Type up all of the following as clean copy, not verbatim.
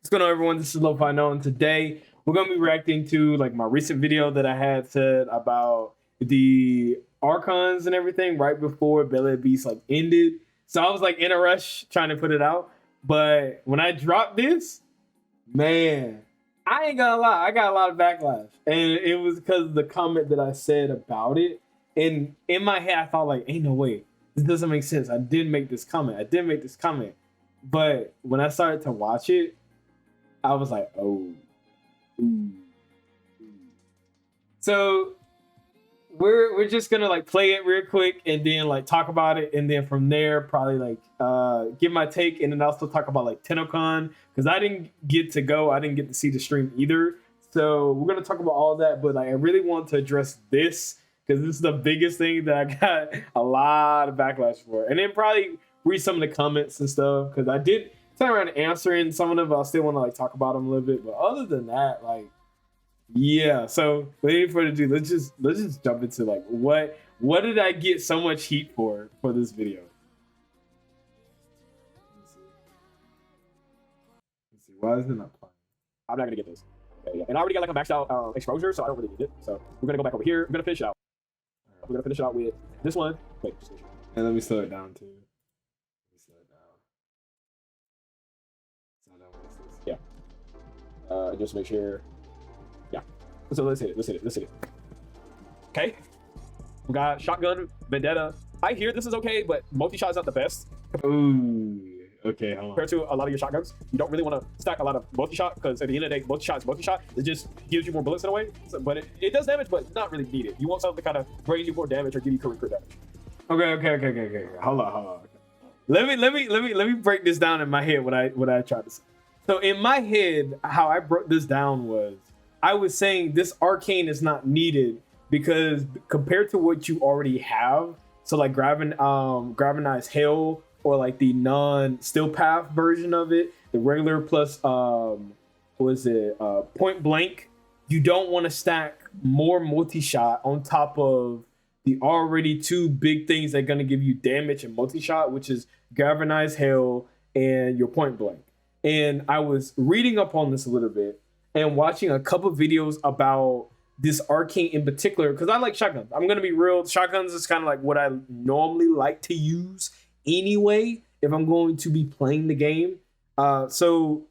What's going on, everyone? This is Lo-Fi Noah, and today we're going to be reacting to like my recent video that I had said about the Archons and everything right before Belly of Beast like ended. So I was like in a rush trying to put it out, but when I dropped this, man, I ain't gonna lie, I got a lot of backlash, and it was because of the comment that I said about it. And in my head, I thought like, ain't no way, this doesn't make sense. I did make this comment. But when I started to watch it, I was like, oh. So we're just gonna like play it real quick and then like talk about it, and then from there probably like give my take, and then also talk about like tennocon, because I didn't get to see the stream either. So we're gonna talk about all that, but like I really want to address this because this is the biggest thing that I got a lot of backlash for, and then probably read some of the comments and stuff, because I did turn around answering some of them, but I still want to like talk about them a little bit. But other than that, like, yeah. So without any further ado, let's just jump into like what did I get so much heat for this video? Let's see. Why is it not playing? I'm not gonna get this. Okay, yeah. And I already got like a maxed out exposure, so I don't really need it. So we're gonna go back over here. We're gonna finish it out. We're gonna finish it out with this one. Wait, and let me slow it down too. Yeah. Just make sure. Yeah. So let's hit it. Okay. We got shotgun Vendatta. I hear this is okay, but multi-shot is not the best. Ooh. Okay, hold on. Compared to a lot of your shotguns, you don't really want to stack a lot of multi-shot, because at the end of the day, multi-shot is multi-shot. It just gives you more bullets in a way. So, but it does damage, but not really needed. You want something to kind of bring you more damage or give you crit damage. Okay. Hold on. Let me break this down in my head what I tried to say. So in my head, how I broke this down was, I was saying this arcane is not needed because compared to what you already have, so like Galvanized Hell, or like the non-Steel Path version of it, the regular plus Point Blank, you don't want to stack more multi-shot on top of the already two big things that are going to give you damage and multi-shot, which is Galvanized Hell and your Point Blank. And I was reading up on this a little bit and watching a couple of videos about this arcane in particular, because I like shotguns. I'm going to be real. Shotguns is kind of like what I normally like to use anyway if I'm going to be playing the game. So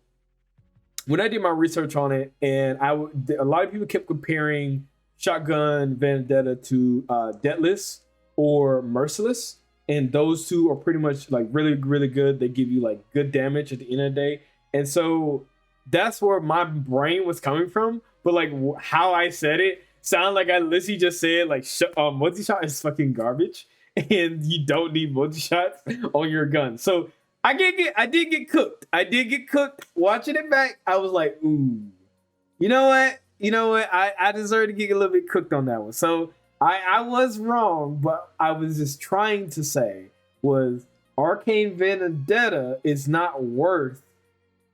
when I did my research on it, and a lot of people kept comparing Shotgun Vendatta to Deathless or Merciless, and those two are pretty much like really good. They give you like good damage at the end of the day, and so that's where my brain was coming from. But like how I said it sounded like I literally just said like multi-shot is fucking garbage and you don't need multi-shots on your gun. So I did get cooked. Watching it back, I was like, ooh, you know what? I deserve to get a little bit cooked on that one. So I was wrong, but I was just trying to say was Arcane Vendatta is not worth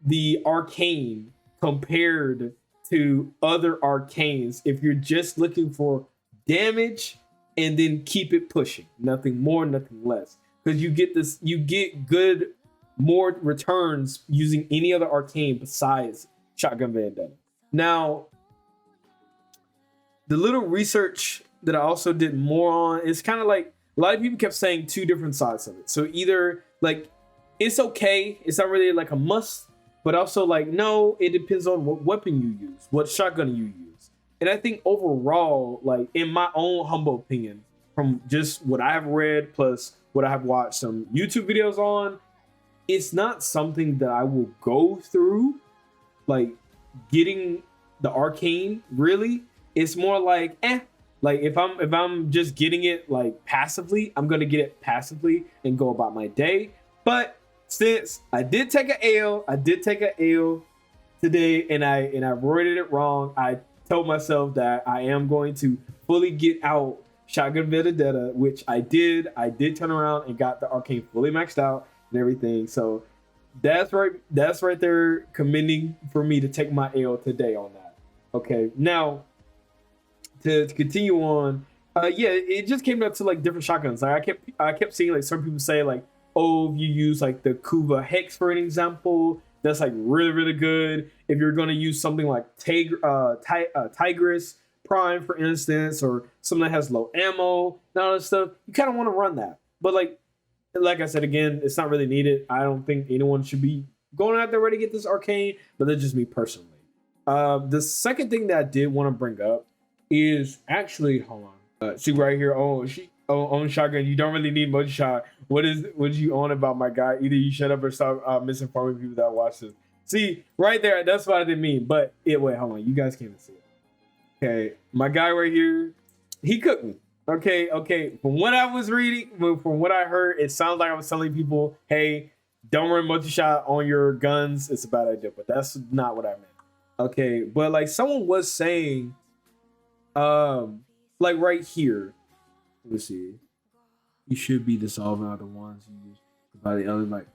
the arcane compared to other arcanes if you're just looking for damage and then keep it pushing, nothing more, nothing less, because you get good more returns using any other arcane besides Shotgun Vendatta. Now the little research that I also did more on is kind of like a lot of people kept saying two different sides of it. So either like it's okay, it's not really like a must, but also like no, it depends on what weapon you use, what shotgun you use. And I think overall, like in my own humble opinion, from just what I have read plus what I have watched some YouTube videos on, it's not something that I will go through like getting the arcane. Really, it's more like like if I'm just getting it like passively, I'm gonna get it passively and go about my day. But since I did take an L today, and I worded it wrong, I told myself that I am going to fully get out Shotgun Vendatta, which I did. I did turn around and got the arcane fully maxed out and everything. So that's right there commending for me to take my L today on that. Okay, now to continue on, yeah, it just came up to like different shotguns. Like I kept seeing like some people say like, oh, if you use like the Kuva Hex for an example, that's like really good. If you're going to use something like Tigress Prime, for instance, or something that has low ammo and all that stuff, you kind of want to run that. But like I said again, it's not really needed. I don't think anyone should be going out there ready to get this arcane, but that's just me personally. The second thing that I did want to bring up is actually, hold on, see right here. Oh, she own shotgun. You don't really need much shot. What you on about, my guy? Either you shut up or stop misinforming people that watch this. See right there, that's what I didn't mean. But wait, hold on, you guys can't even see it. Okay, my guy right here, he cooked me. Okay. From what I was reading, from what I heard, it sounds like I was telling people, hey, don't run multi-shot on your guns. It's a bad idea, but that's not what I meant. Okay, but like someone was saying, like right here, let's see, you should be dissolving other ones you use by the other, like,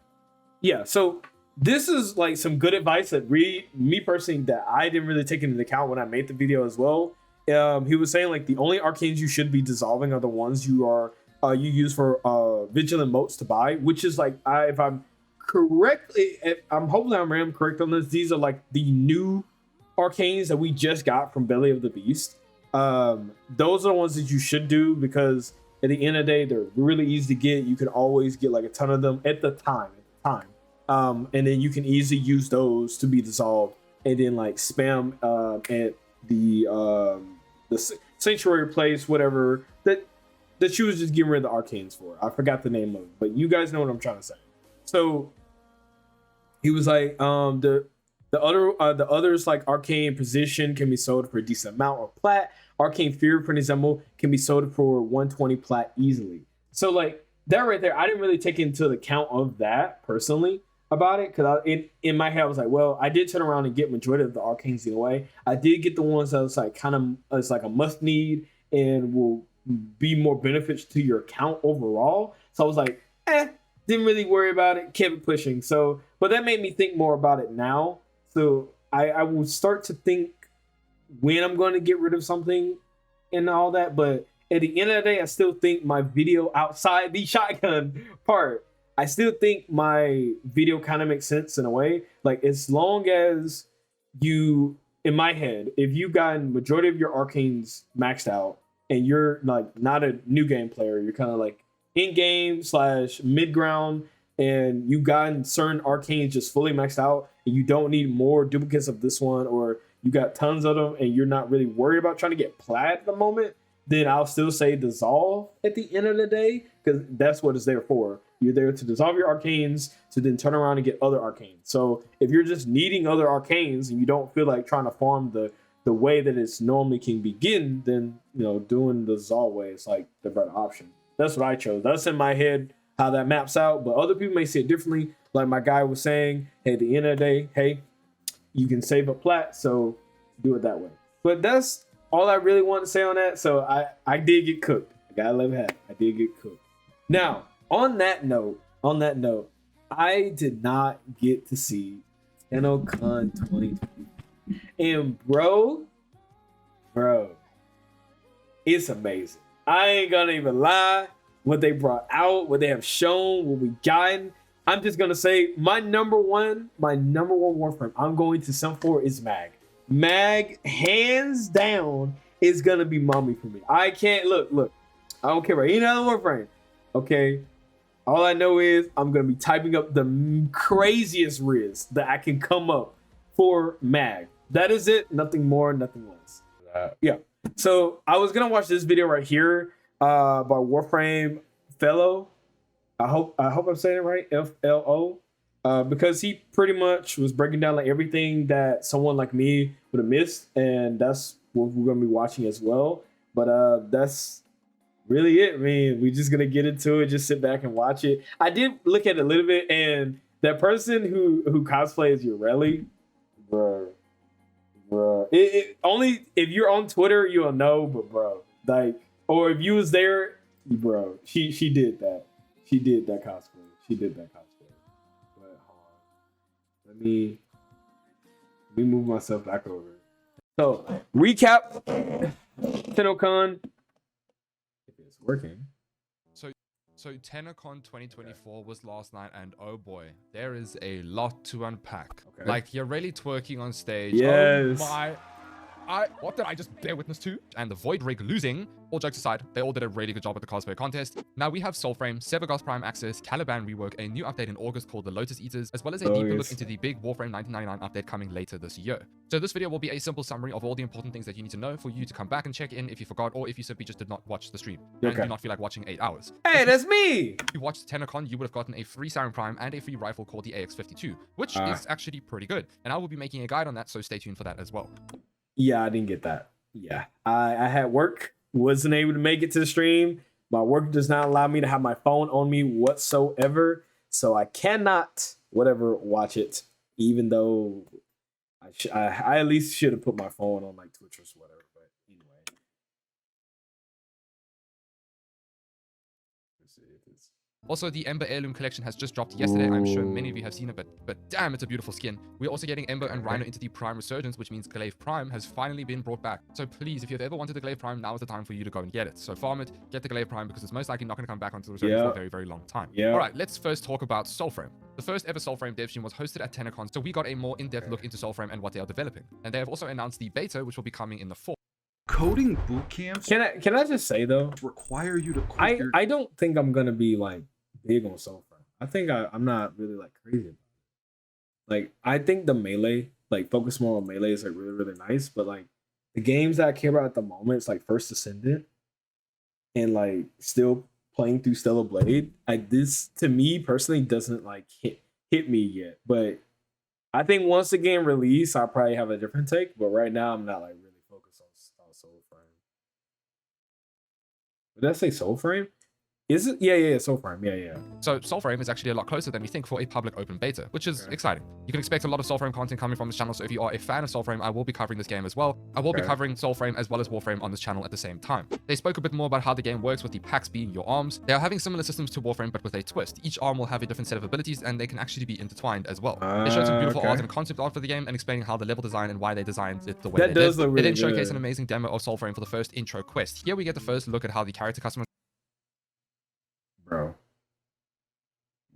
yeah. So this is like some good advice that me personally that I didn't really take into account when I made the video as well. He was saying like the only arcanes you should be dissolving are the ones you use for vigilant motes to buy, which is like, if I'm correctly, I'm hoping I'm correct on this, these are like the new arcanes that we just got from Belly of the Beast. Those are the ones that you should do, because at the end of the day, they're really easy to get. You can always get like a ton of them at the time. And then you can easily use those to be dissolved, and then like spam at the sanctuary place, whatever that she was just getting rid of the arcanes for. I forgot the name of it, but you guys know what I'm trying to say. So he was like, the others like arcane position can be sold for a decent amount of plat. Arcane fear, for example, can be sold for 120 plat easily. So like that right there, I didn't really take into account of that personally about it, because in my head I was like, well, I did turn around and get majority of the arcanes anyway. I did get the ones that was like kind of, it's like a must need and will be more benefits to your account overall. So I was like, didn't really worry about it, kept it pushing. So, but that made me think more about it now. So I will start to think when I'm going to get rid of something and all that. But at the end of the day, I still think my video outside the shotgun part, I still think my video kind of makes sense in a way. Like as long as you, in my head, if you've gotten majority of your arcanes maxed out and you're like not a new game player, you're kind of like in-game / mid-ground, and you've gotten certain arcanes just fully maxed out and you don't need more duplicates of this one, or you got tons of them and you're not really worried about trying to get plat at the moment, then I'll still say dissolve at the end of the day, because that's what it's there for. You're there to dissolve your arcanes to then turn around and get other arcanes. So if you're just needing other arcanes and you don't feel like trying to farm the way that it's normally can begin, then doing the dissolve way is like the better option. That's what I chose. That's in my head how that maps out, but other people may see it differently. Like my guy was saying, hey, at the end of the day, hey, you can save a plat, so do it that way. But that's all I really want to say on that. So I did get cooked. I gotta let it happen. I did get cooked. Now, on that note, I did not get to see TennoCon 2020. And bro, it's amazing. I ain't gonna even lie. What they brought out, what they have shown, what we gotten. I'm just gonna say my number one Warframe I'm going to send for is Mag. Mag, hands down, is gonna be mommy for me. I can't look. I don't care about any other Warframe. Okay. All I know is I'm gonna be typing up the craziest riz that I can come up for Mag. That is it. Nothing more, nothing less. Yeah. So I was gonna watch this video right here by Warframe Fellow. I hope I'm saying it right. FLO. Because he pretty much was breaking down like everything that someone like me would have missed, and that's what we're gonna be watching as well. But that's really it. I mean, we're just gonna get into it, just sit back and watch it. I did look at it a little bit, and that person who cosplays Ureli, bro. It only if you're on Twitter you'll know, but bro, like, or if you was there, bro, she did that. She did that cosplay. But hold on. Let me move myself back over. So recap TennoCon. If it's working. So Tennocon 2024 was last night, and oh boy, there is a lot to unpack. Okay. Like, you're really twerking on stage. Yes. Oh my. What did I just bear witness to? And the Void Rig losing. All jokes aside, they all did a really good job at the cosplay contest. Now we have Soulframe, Severgoth Prime Access, Caliban rework, a new update in August called the Lotus Eaters, as well as a deeper look into the big Warframe 1999 update coming later this year. So this video will be a simple summary of all the important things that you need to know for you to come back and check in if you forgot, or if you simply just did not watch the stream and do not feel like watching 8 hours. Hey, that's me! If you watched Tennocon, you would have gotten a free Siren Prime and a free rifle called the AX-52, which is actually pretty good. And I will be making a guide on that, so stay tuned for that as well. Yeah, I didn't get that. Yeah, I had work, wasn't able to make it to the stream. My work does not allow me to have my phone on me whatsoever, so I cannot watch it, even though I at least should have put my phone on like Twitch or whatever. But anyway, let's see if it's... Also, the Ember Heirloom collection has just dropped yesterday. I'm sure many of you have seen it, but damn, it's a beautiful skin. We're also getting Ember and Rhino into the Prime Resurgence, which means Glaive Prime has finally been brought back. So please, if you've ever wanted the Glaive Prime, now is the time for you to go and get it. So farm it, get the Glaive Prime, because it's most likely not going to come back onto the Resurgence for a very, very long time. All right, let's first talk about Soulframe. The first ever Soulframe dev stream was hosted at Tennocon, so we got a more in-depth look into Soulframe and what they are developing. And they have also announced the beta, which will be coming in the fall. Coding boot camps Can I just say though, require you to quit I don't think I'm gonna be like big on Soulframe. I think I'm not really like crazy about it. Like, I think the melee, like focus more on melee, is like really, really nice. But like the games that I care about at the moment, it's like First Descendant and like still playing through Stellar Blade. Like, this to me personally doesn't like hit me yet. But I think once the game release, I'll probably have a different take. But right now I'm not like really focused on Soulframe. Did I say Soulframe? Is it? Yeah, Soulframe. Yeah. So Soulframe is actually a lot closer than we think for a public open beta, which is exciting. You can expect a lot of Soulframe content coming from this channel, so if you are a fan of Soulframe, I will be covering this game as well. I will be covering Soulframe as well as Warframe on this channel at the same time. They spoke a bit more about how the game works with the packs being your arms. They are having similar systems to Warframe, but with a twist. Each arm will have a different set of abilities, and they can actually be intertwined as well. They showed some beautiful art and concept art for the game, and explaining how the level design and why they designed it the way they did. They then showcase an amazing demo of Soulframe for the first intro quest. Here we get the first look at how the character customization. Bro,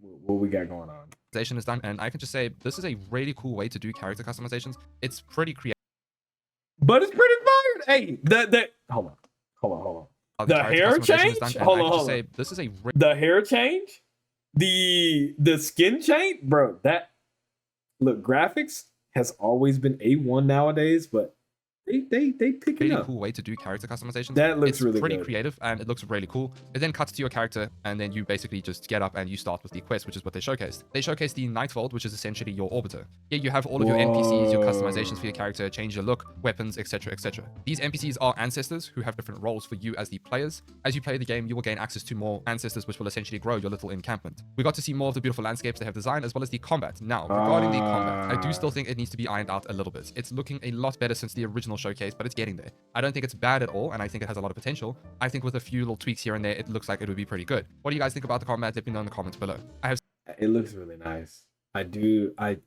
what we got going on is done, and I can just say this is a really cool way to do character customizations. It's pretty creative, but it's pretty fire. Hey, hold on. The hair change. Hold on. This is the hair change, the skin change, bro. That look, graphics has always been A1 nowadays, but they pick it up. Cool way to do character customizations. That looks really pretty good. Creative, and it looks really cool. It then cuts to your character, and then you basically just get up and you start with the quest, which is what they showcased. They showcased the Nightfold, which is essentially your orbiter. Here you have all of your NPCs, your customizations for your character, change your look, weapons, etc., etc. These NPCs are ancestors who have different roles for you as the players. As you play the game, you will gain access to more ancestors, which will essentially grow your little encampment. We got to see more of the beautiful landscapes they have designed, as well as the combat. Now, regarding the combat, I do still think it needs to be ironed out a little bit. It's looking a lot better since the original showcase, but it's getting there. I don't think it's bad at all, and I think it has a lot of potential. I think with a few little tweaks here and there, it looks like it would be pretty good. What do you guys think about the combat? Let me know in the comments below. It looks really nice. The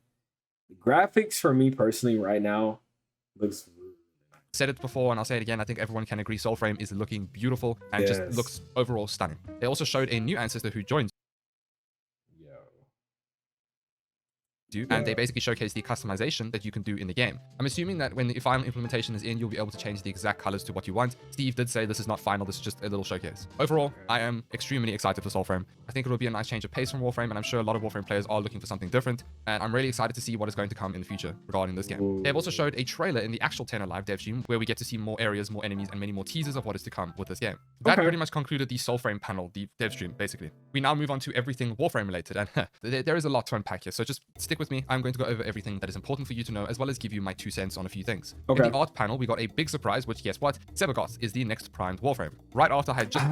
graphics for me personally right now looks really nice. Said it before and I'll say it again. I think everyone can agree Soulframe is looking beautiful and just looks overall stunning. They also showed a new ancestor who joins. And they basically showcase the customization that you can do in the game. I'm assuming that when the final implementation is in, you'll be able to change the exact colors to what you want. Steve did say this is not final, this is just a little showcase. Overall, I am extremely excited for Soulframe. I think it will be a nice change of pace from Warframe, and I'm sure a lot of Warframe players are looking for something different, and I'm really excited to see what is going to come in the future regarding this game. They've also showed a trailer in the actual Tenno live dev stream where we get to see more areas, more enemies, and many more teasers of what is to come with this game. That pretty much concluded the Soulframe panel, the dev stream, basically. We now move on to everything Warframe related, and there is a lot to unpack here, so just stick with me. I'm going to go over everything that is important for you to know, as well as give you my 2 cents on a few things. In the art panel, we got a big surprise, which, guess what? Severgoth is the next primed Warframe. Right after I had just...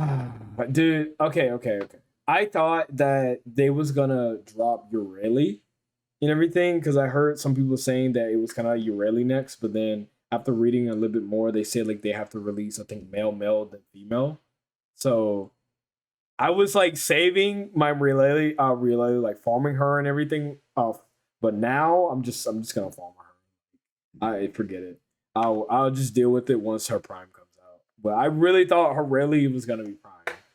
Dude, okay. I thought that they was gonna drop Ureli and everything, because I heard some people saying that it was kind of Ureli next, but then after reading a little bit more, they said like they have to release, I think, male, then female. So I was like saving my Relay, like farming her and everything. But now I'm just gonna farm her. I forget it. I'll just deal with it once her prime comes out. But I really thought her Relay was gonna be prime.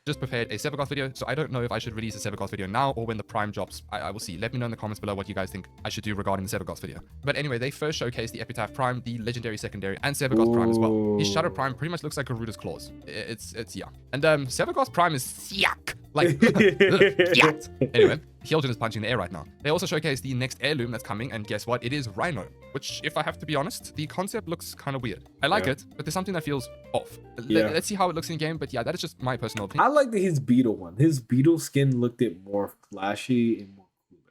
just prepared a Severgoth video, so I don't know if I should release a Severgoth video now or when the Prime drops. I will see. Let me know in the comments below what you guys think I should do regarding the Severgoth video. But anyway, they first showcased the Epitaph Prime, the Legendary Secondary, and Severgoth Prime as well. His Shadow Prime pretty much looks like Garuda's Claws. It's yeah. And Severgoth Prime is yuck. Like, yuck. Anyway, Hyojin is punching the air right now. They also showcased the next heirloom that's coming, and guess what? It is Rhino, which, if I have to be honest, the concept looks kind of weird. I like it, but there's something that feels off. Let's see how it looks in game, but yeah, that is just my personal opinion. I like his beetle one. His beetle skin looked more flashy and more cooler.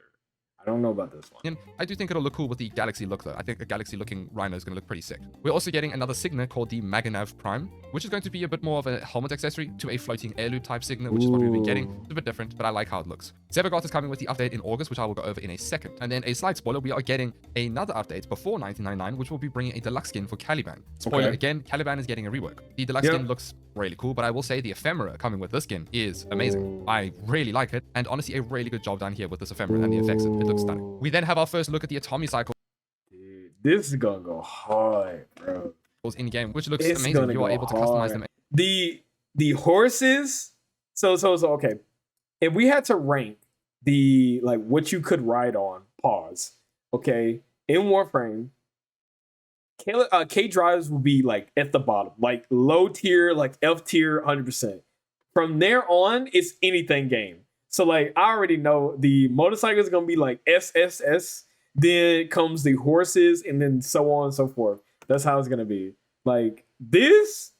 I don't know about this one. And I do think it'll look cool with the Galaxy look, though. I think a Galaxy-looking Rhino is going to look pretty sick. We're also getting another Signet called the Maganav Prime, which is going to be a bit more of a helmet accessory to a floating heirloom type Signet, which is what we've been getting. It's a bit different, but I like how it looks. Severgoth is coming with the update in August, which I will go over in a second. And then a slight spoiler, we are getting another update before 1999, which will be bringing a deluxe skin for Caliban. Spoiler again, Caliban is getting a rework. The deluxe skin looks really cool, but I will say the ephemera coming with this skin is amazing. I really like it, and honestly, a really good job done here with this ephemera and the effects. It looks stunning. We then have our first look at the Atomic Cycle. Dude, this is gonna go hard, bro. In game, which looks amazing. You are able to customize them. The horses. So okay. If we had to rank the what you could ride on, pause. Okay, in Warframe, K drives will be at the bottom, low tier, F tier, 100%. From there on, it's anything game. So I already know the motorcycle is gonna be SSS. Then comes the horses, and then so on and so forth. That's how it's gonna be. This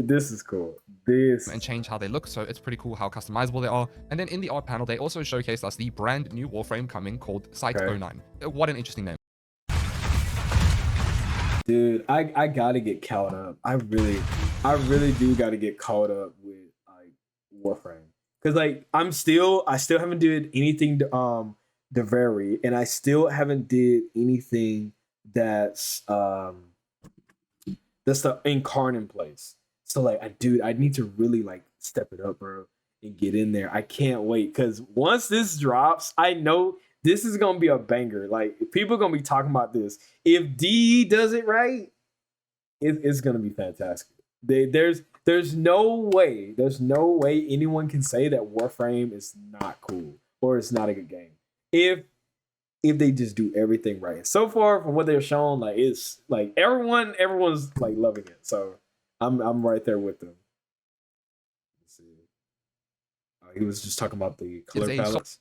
is cool. And change how they look, so it's pretty cool how customizable they are. And then in the art panel, they also showcased us the brand new Warframe coming called Site 09. What an interesting name. Dude, I gotta get caught up. I really do gotta get caught up with Warframe. Cause I still haven't did anything to Deveri, and I still haven't did anything that's the Incarnate place. So I need to really step it up, bro, and get in there. I can't wait, because once this drops, I know this is gonna be a banger. People are gonna be talking about this. If DE does it right, it's gonna be fantastic. There's no way anyone can say that Warframe is not cool or it's not a good game if they just do everything right. So far, from what they're shown, it's everyone's loving it. So I'm right there with them. Let's see. He was just talking about the color palettes.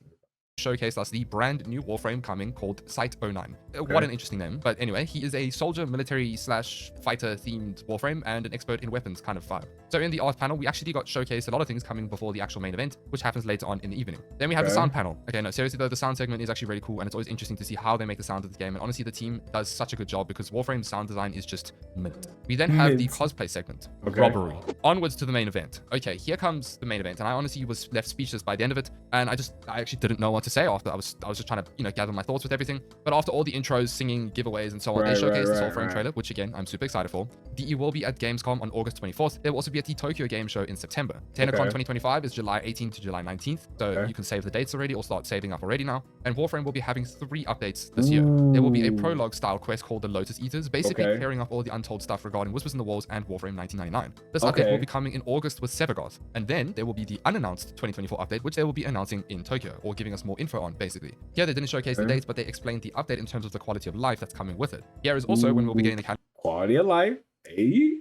Showcased us the brand new Warframe coming called Site 09. What an interesting name. But anyway, he is a soldier, military / fighter themed Warframe and an expert in weapons kind of vibe. So in the art panel, we actually got showcased a lot of things coming before the actual main event, which happens later on in the evening. Then we have the sound panel. Okay, no, seriously though, the sound segment is actually really cool, and it's always interesting to see how they make the sound of the game. And honestly, the team does such a good job because Warframe's sound design is just mint. We then have the cosplay segment. Robbery. Onwards to the main event. Okay, here comes the main event, and I honestly was left speechless by the end of it, and I actually didn't know what to say after. I was just trying to gather my thoughts with everything. But after all the intros, singing, giveaways, and so on, they showcased the Warframe trailer, which again I'm super excited for. DE will be at Gamescom on August 24th. There will also be at the Tokyo Game Show in September. TennoCon 2025 is July 18th to July 19th, so you can save the dates already or start saving up already now. And Warframe will be having 3 updates this year. There will be a prologue style quest called the Lotus Eaters, basically clearing up all the untold stuff regarding Whispers in the Walls and Warframe 1999. This update will be coming in August with Severgoth, and then there will be the unannounced 2024 update, which they will be announcing in Tokyo, or giving us more info on, basically. Here they didn't showcase the dates, but they explained the update in terms of the quality of life that's coming with it. Here is also when we'll be getting the quality of life. Hey,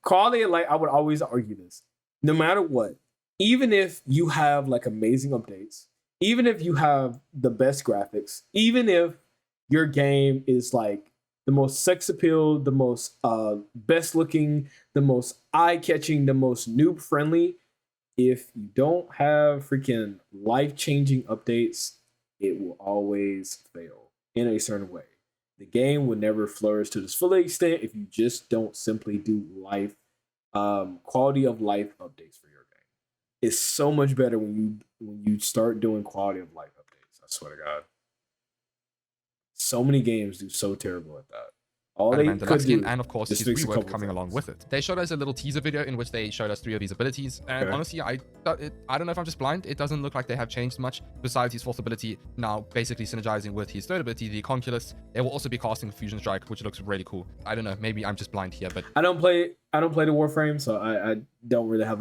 quality of life. I would always argue this. No matter what, even if you have amazing updates, even if you have the best graphics, even if your game is the most sex appeal, the most best looking, the most eye catching, the most noob friendly, if you don't have freaking life changing updates, it will always fail in a certain way. The game will never flourish to its full extent if you just don't simply do quality of life updates for your game. It's so much better when you start doing quality of life updates. I swear to God. So many games do so terrible at that. All they could do, and of course his rework coming along with it. They showed us a little teaser video in which they showed us 3 of his abilities, and honestly, I don't know if I'm just blind. It doesn't look like they have changed much besides his 4th ability now basically synergizing with his 3rd ability, the Conculus. They will also be casting Fusion Strike, which looks really cool. I don't know, maybe I'm just blind here, but I don't play the Warframe, so I don't really have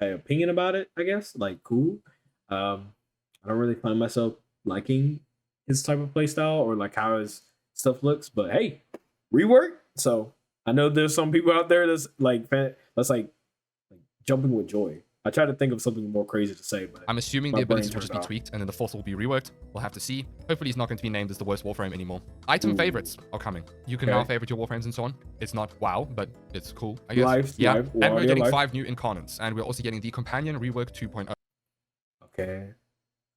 opinion about it, I guess. Like, cool. I don't really find myself liking his type of play style or like how his stuff looks, but hey, rework. So I know there's some people out there that's like jumping with joy. I try to think of something more crazy to say, but I'm assuming my the abilities brain will just be turned off. tweaked and then the fourth will be reworked. We'll have to see. Hopefully he's not going to be named as the worst Warframe anymore. Item favorites are coming. You can now favorite your Warframes and so on. It's not wow, but it's cool, I guess. Life, and we're getting life. 5 new incarnates, and we're also getting the Companion Rework 2.0.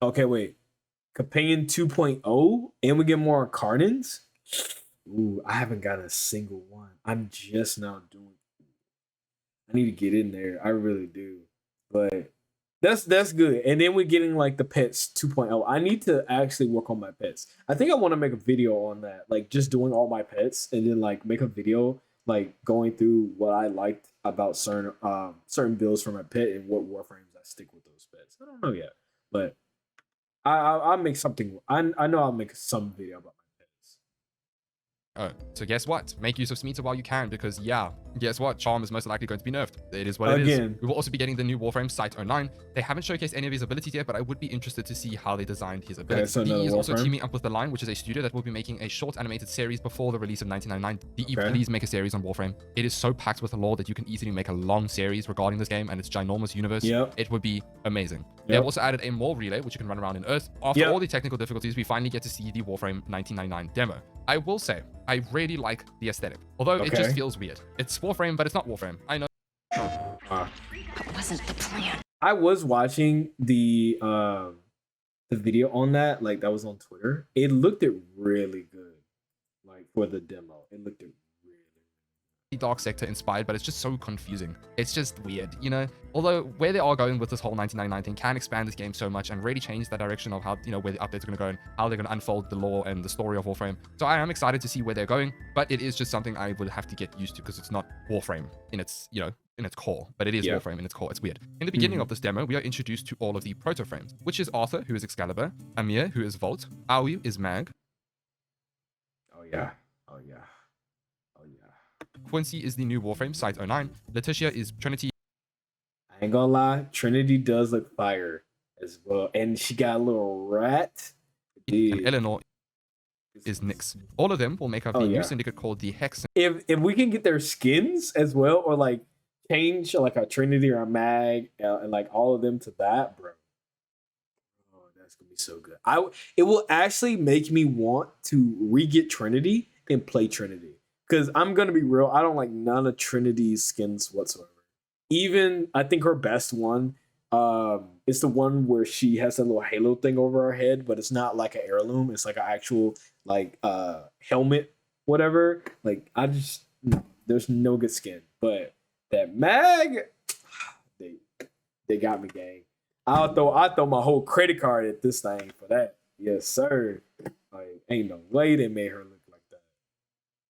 Okay, wait. Companion 2.0 and we get more incarnates? Ooh, I haven't got a single one. I'm just now doing it. I need to get in there. I really do. But that's good. And then we're getting like the pets 2.0. I need to actually work on my pets. I think I want to make a video on that, like just doing all my pets and then like make a video like going through what I liked about certain builds for my pet and what Warframes I stick with those pets. I don't know yet, but I'll make something. I know I'll make some video about my pets. Oh, so guess what? Make use of Smeeta while you can, because yeah, guess what? Charm is most likely going to be nerfed. It is what it is. We will also be getting the new Warframe Site 09. They haven't showcased any of his abilities yet, but I would be interested to see how they designed his abilities. Okay, so DE is also Warframe. teaming up with The Line, which is a studio that will be making a short animated series before the release of 1999. DE, please make a series on Warframe. It is so packed with lore that you can easily make a long series regarding this game and its ginormous universe. It would be amazing. They have also added a Mole relay, which you can run around in Earth. After all the technical difficulties, we finally get to see the Warframe 1999 demo. I will say, I really like the aesthetic, although it just feels weird. It's Warframe, but it's not Warframe. I know. That wasn't the plan. I was watching the video on that, like that was on Twitter. It looked really good, like for the demo. It looked really Dark Sector inspired, but it's just so confusing. It's just weird, you know? Although where they are going with this whole 1999 thing can expand this game so much and really change the direction of how, you know, where the updates are going to go and how they're going to unfold the lore and the story of Warframe. So I am excited to see where they're going, but it is just something I would have to get used to because it's not Warframe in its, you know, in its core, but it is Warframe in its core. It's weird. In the beginning of this demo, we are introduced to all of the proto-frames, which is Arthur, who is Excalibur, Amir, who is Volt, Aoi is Mag. Oh yeah. Quincy is the new Warframe, Site 09. Letitia is Trinity. I ain't gonna lie, Trinity does look fire as well, and she got a little rat. And Eleanor is Nyx. All of them will make up the new syndicate called the Hex. If we can get their skins as well, or like change like a Trinity or a Mag, and like all of them to that, bro. Oh, that's gonna be so good. It will actually make me want to re-get Trinity and play Trinity. Because I'm going to be real, I don't like none of Trinity's skins whatsoever. Even, I think her best one is the one where she has that little halo thing over her head, but it's not like an heirloom. It's like an actual, like, helmet, whatever. Like, there's no good skin. But that Mag, they got me, gang. I'll throw my whole credit card at this thing for that. Yes, sir. Like, ain't no way they made her look like that.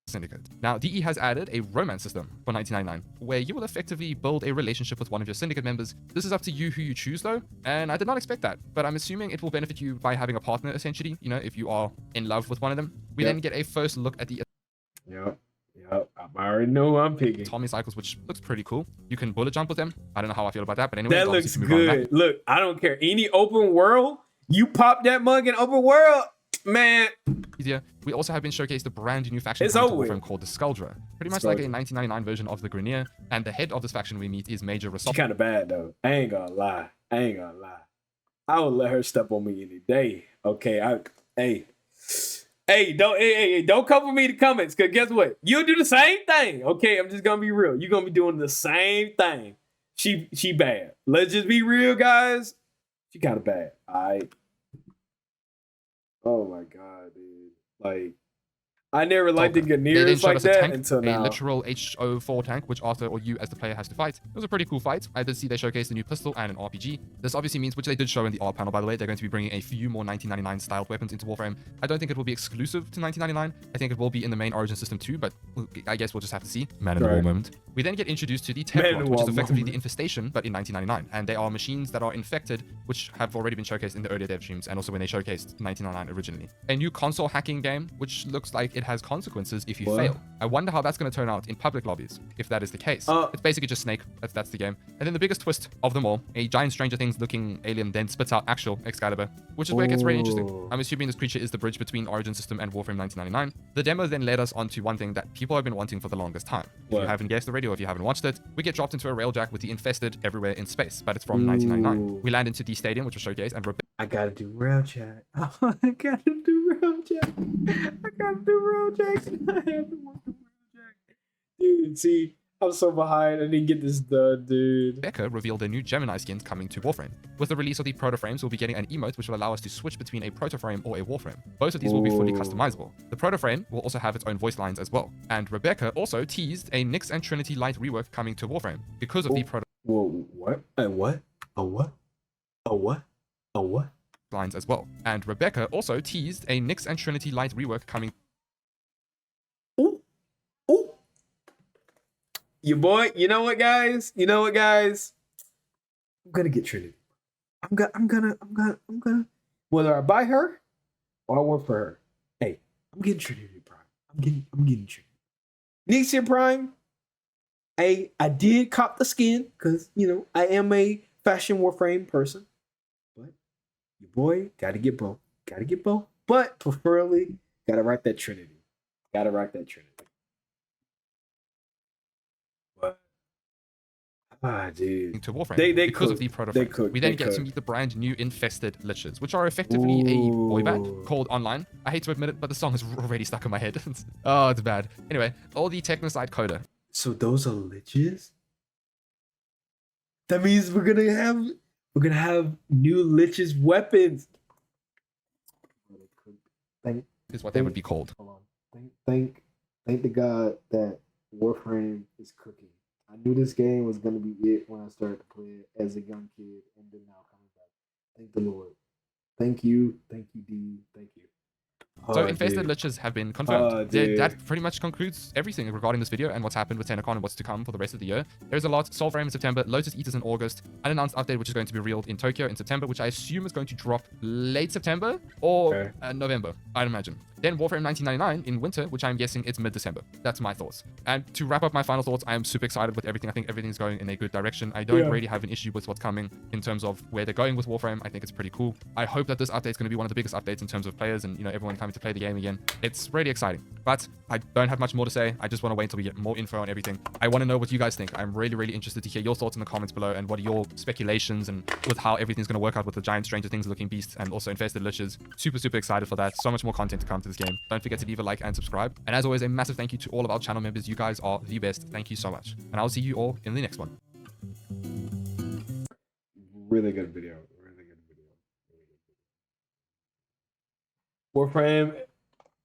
Syndicate. Now, DE has added a romance system for 1999, where you will effectively build a relationship with one of your syndicate members. This is up to you who you choose, though, and I did not expect that, but I'm assuming it will benefit you by having a partner, essentially, you know, if you are in love with one of them. We then get a first look at the Yep. I already know who I'm picking. Tommy cycles, which looks pretty cool. You can bullet jump with them. I don't know how I feel about that, but anyway. That looks good. Look, I don't care. Any open world, you pop that mug in open world, man. Easier. We also have been showcased a brand new faction called the Skuldra. Pretty much like a 1999 version of the Grineer, and the head of this faction we meet is Major Rasol. She's kind of bad, though. I ain't gonna lie. I would let her step on me any day. Okay, don't cover me in the comments, because guess what? You'll do the same thing. Okay, I'm just gonna be real. You're gonna be doing the same thing. She bad. Let's just be real, guys. She kind of bad. Oh my god, dude. Like, I never liked the Grineers like that until now. A literal HO4 tank, which Arthur or you as the player has to fight. It was a pretty cool fight. I did see they showcased a new pistol and an RPG. This obviously means, which they did show in the R panel, by the way, they're going to be bringing a few more 1999 styled weapons into Warframe. I don't think it will be exclusive to 1999. I think it will be in the main Origin system too, but I guess we'll just have to see. Man in the War moment. We then get introduced to the Templot, which is effectively the Infestation, but in 1999. And they are machines that are infected, which have already been showcased in the earlier dev streams, and also when they showcased 1999 originally. A new console hacking game, which looks like it it has consequences if you fail. I wonder how that's going to turn out in public lobbies, if that is the case. It's basically just Snake. That's the game. And then the biggest twist of them all, a giant Stranger Things looking alien then spits out actual Excalibur, which is where it gets really interesting. I'm assuming this creature is the bridge between Origin System and Warframe 1999. The demo then led us onto one thing that people have been wanting for the longest time. If you haven't guessed already, or if you haven't watched it, we get dropped into a railjack with the infested everywhere in space, but it's from 1999. We land into the stadium, which was showcased, and I gotta do railjack. I gotta do railjack. I gotta do railjack. I have to work the railjack. Dude, see, I'm so behind. I didn't get this done, dude. Rebecca revealed their new Gemini skins coming to Warframe. With the release of the proto frames, we'll be getting an emote which will allow us to switch between a proto frame or a Warframe. Both of these will be fully customizable. The proto frame will also have its own voice lines as well. And Rebecca also teased a Nyx and Trinity Light rework coming to Warframe because of the proto. Whoa, what? A what? A what? A what? A what? Lines as well. And Rebecca also teased a Nyx and Trinity Light rework coming. Ooh. Ooh. Your boy, you know what, guys? You know what, guys? I'm gonna get Trinity. I'm gonna. Whether I buy her or I work for her, hey, I'm getting Trinity Prime. I'm getting Trinity. Nixia Prime. Hey, I did cop the skin because I am a fashion Warframe person. But your boy gotta get both. Gotta get both. But preferably gotta rock that Trinity. Gotta rock that Trinity. Dude. To Warframe they because cook. of the proto They frame. cook. We then They get to cook. meet the brand new infested liches, which are effectively a boy band Ooh. called Online. I hate to admit it, but the song is already stuck in my head. Oh, it's bad. Anyway, all the Technoside coda. So those are liches? That means we're gonna have new liches weapons. Thank Is what they would be called. Hold on. Thank the God that Warframe is cooking. I knew this game was gonna be it when I started to play it as a young kid, and then now coming back. Thank the Lord. Thank you, D. Thank you. So infested dude. liches have been confirmed. Dude. That pretty much concludes everything regarding this video and what's happened with TennoCon and what's to come for the rest of the year. There's a lot. Soulframe in September, Lotus Eaters in August, unannounced update which is going to be revealed in Tokyo in September, which I assume is going to drop late September or November, I'd imagine. Then Warframe 1999 in winter, which I'm guessing it's mid-December. That's my thoughts. And to wrap up my final thoughts, I am super excited with everything. I think everything's going in a good direction. I don't really have an issue with what's coming in terms of where they're going with Warframe. I think it's pretty cool. I hope that this update is going to be one of the biggest updates in terms of players and everyone coming to play the game again. It's really exciting. But I don't have much more to say. I just want to wait until we get more info on everything. I want to know what you guys think. I'm really, really interested to hear your thoughts in the comments below and what are your speculations and with how everything's going to work out with the giant Stranger Things looking beasts and also infested liches. Super, super excited for that. So much more content to come to this game. Don't forget to leave a like and subscribe. And as always, a massive thank you to all of our channel members. You guys are the best. Thank you so much. And I'll see you all in the next one. Really good video. Really good video. Warframe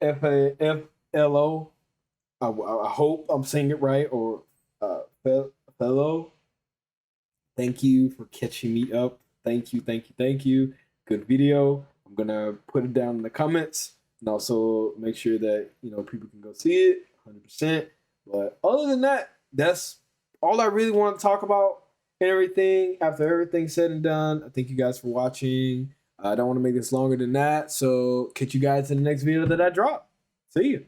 FAFLO. I hope I'm saying it right, or fellow. Thank you for catching me up. Thank you. Good video. I'm gonna put it down in the comments and also make sure that people can go see it 100%. But other than that, that's all I really want to talk about and everything. After everything's said and done, I thank you guys for watching. I don't want to make this longer than that, so catch you guys in the next video that I drop. See you.